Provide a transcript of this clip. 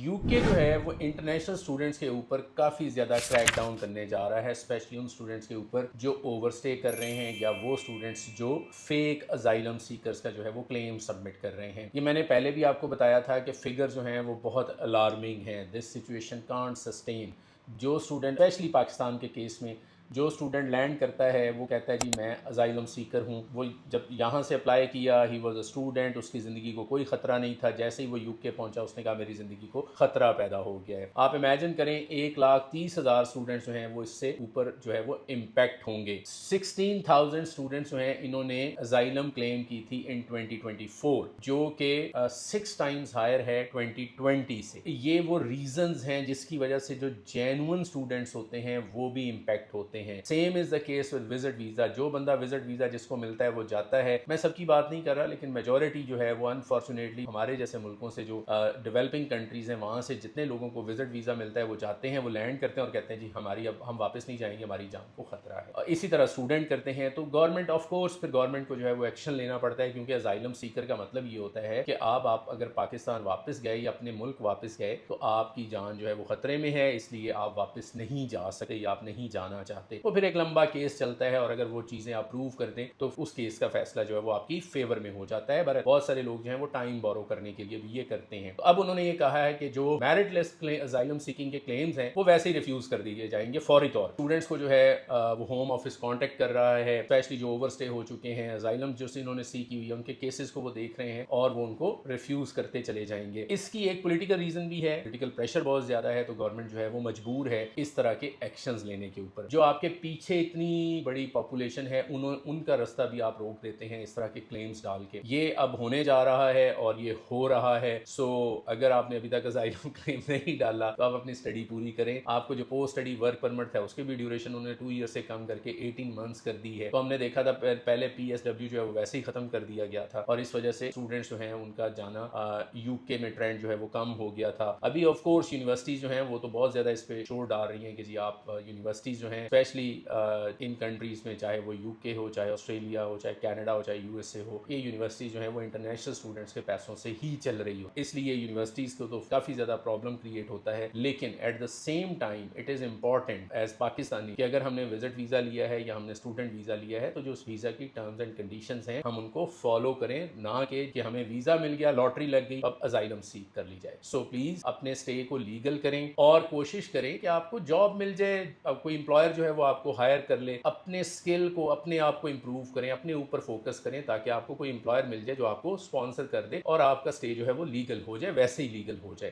UK जो है वो इंटरनेशनल स्टूडेंट्स के ऊपर काफ़ी ज़्यादा क्रैक डाउन करने जा रहा है, स्पेशली उन स्टूडेंट्स के ऊपर जो ओवरस्टे कर रहे हैं या वो स्टूडेंट्स जो फेक अजाइलम सीकर्स का जो है वो क्लेम सबमिट कर रहे हैं। ये मैंने पहले भी आपको बताया था कि फिगर जो हैं वो बहुत अलार्मिंग हैं। This situation can't sustain. जो स्टूडेंट स्पेशली पाकिस्तान के केस में जो स्टूडेंट लैंड करता है वो कहता है जी मैं अजाइलम सीकर हूँ। वो जब यहाँ से अप्लाई किया, ही वॉज अ स्टूडेंट, उसकी ज़िंदगी को कोई ख़तरा नहीं था। जैसे ही वो यूके पहुँचा उसने कहा मेरी ज़िंदगी को ख़तरा पैदा हो गया है। आप इमेजिन करें 1,30,000 स्टूडेंट्स जो हैं वो इससे ऊपर जो है वो इम्पैक्ट होंगे। 16,000 स्टूडेंट्स जो हैं इन्होंने अजाइलम क्लेम की थी इन 2024, जो कि 6 टाइम्स हायर है 2020 से। ये वो रीजंस हैं जिसकी वजह से जो जेन्युइन स्टूडेंट्स होते हैं वो भी इम्पैक्ट होते हैं। Same is the case with visit visa. जो बंदा विजिट वीजा जिसको मिलता है वो जाता है। मैं सबकी बात नहीं कर रहा, लेकिन मेजोरिटी जो है वो अनफॉर्चुनेटली हमारे जैसे मुल्कों से जो डेवलपिंग कंट्रीज हैं वहां से जितने लोगों को विजिट वीजा मिलता है वो जाते हैं, वो लैंड करते हैं और कहते हैं जी हमारी अब हम वापस नहीं जाएंगे, हमारी जान को खतरा है। इसी तरह स्टूडेंट करते हैं तो गवर्नमेंट ऑफ कोर्स फिर गवर्नमेंट को जो है वो एक्शन लेना पड़ता है, क्योंकि अजाइलम सीकर का मतलब ये होता है कि आप अगर पाकिस्तान वापस गए या अपने मुल्क वापस गए तो आपकी जान जो है वो खतरे में है, इसलिए आप वापस नहीं जा सकते या आप नहीं जाना चाहते। तो फिर एक लंबा केस चलता है और अगर वो चीज़ें अप्रूव कर दें तो उस केस का फैसला जो है वो आपकी फेवर में हो जाता है। बट बहुत सारे लोग जो हैं वो टाइम बोरो करने के लिए भी ये करते हैं। तो अब उन्होंने ये कहा है कि जो मेरिटलेस अजाइलम सीकिंग के क्लेम्स हैं वो वैसे ही रिफ्यूज कर दिए जाएंगे फौरी तौर। स्टूडेंट्स को जो है वो होम ऑफिस कॉन्टेक्ट कर रहा है, स्पेशली जो ओवरस्टे हो चुके हैं, अजाइलम जो इन्होंने सी की हुई है उनके केसेस को वो देख रहे हैं और वो उनको रिफ्यूज करते चले जाएंगे। इसकी एक पॉलिटिकल रीजन भी है, पॉलिटिकल प्रेशर बहुत ज्यादा है, तो गवर्नमेंट जो है वो मजबूर है इस तरह के एक्शंस लेने के ऊपर। जो आपके पीछे इतनी बड़ी पॉपुलेशन है उनका रास्ता भी आप रोक देते हैं इस तरह के क्लेम्स डाल के। ये अब होने जा रहा है और ये हो रहा है। सो अगर आपने अभी तक असाइलम क्लेम नहीं डाला तो आप अपनी स्टडी पूरी करें। आपको जो पोस्ट स्टडी वर्क परमिट था उसकी भी ड्यूरेशन उन्होंने 2 ईयर से कम करके 18 मंथ्स कर दी है। तो हमने देखा था पहले PSW जो है वो वैसे ही खत्म कर दिया गया था और इस वजह से स्टूडेंट्स जो हैं उनका जाना यूके में ट्रेंड जो है वो कम हो गया था। अभी ऑफ कोर्स यूनिवर्सिटीज जो हैं वो तो बहुत ज्यादा इस पे शोर डाल रही हैं कि जी आप यूनिवर्सिटीज जो हैं स्पेशली इन कंट्रीज में, चाहे वो यूके हो, चाहे ऑस्ट्रेलिया हो, चाहे कनाडा हो, चाहे USA हो, ये यूनिवर्सिटीज जो है वो इंटरनेशनल स्टूडेंट्स के पैसों से ही चल रही हो, इसलिए यूनिवर्सिटीज को तो काफी ज्यादा प्रॉब्लम क्रिएट होता है। लेकिन at the same time it is important as Pakistani कि अगर हमने विजिट वीजा लिया है या हमने स्टूडेंट वीजा लिया है तो जो उस वीजा की टर्म्स एंड कंडीशंस हैं हम उनको फॉलो करें, ना कि हमें वीजा मिल गया, लॉटरी लग गई, अब अजाइलम सीक कर ली जाए। सो प्लीज अपने स्टे को लीगल करें और कोशिश करें कि आपको जॉब मिल जाए। अब कोई एम्प्लॉयर जो है वो आपको हायर कर ले, अपने स्किल को अपने आप को इम्प्रूव करें, अपने ऊपर फोकस करें ताकि आपको कोई एम्प्लॉयर मिल जाए जो आपको स्पॉन्सर कर दे और आपका स्टे जो है वो लीगल हो जाए, वैसे ही लीगल हो जाए।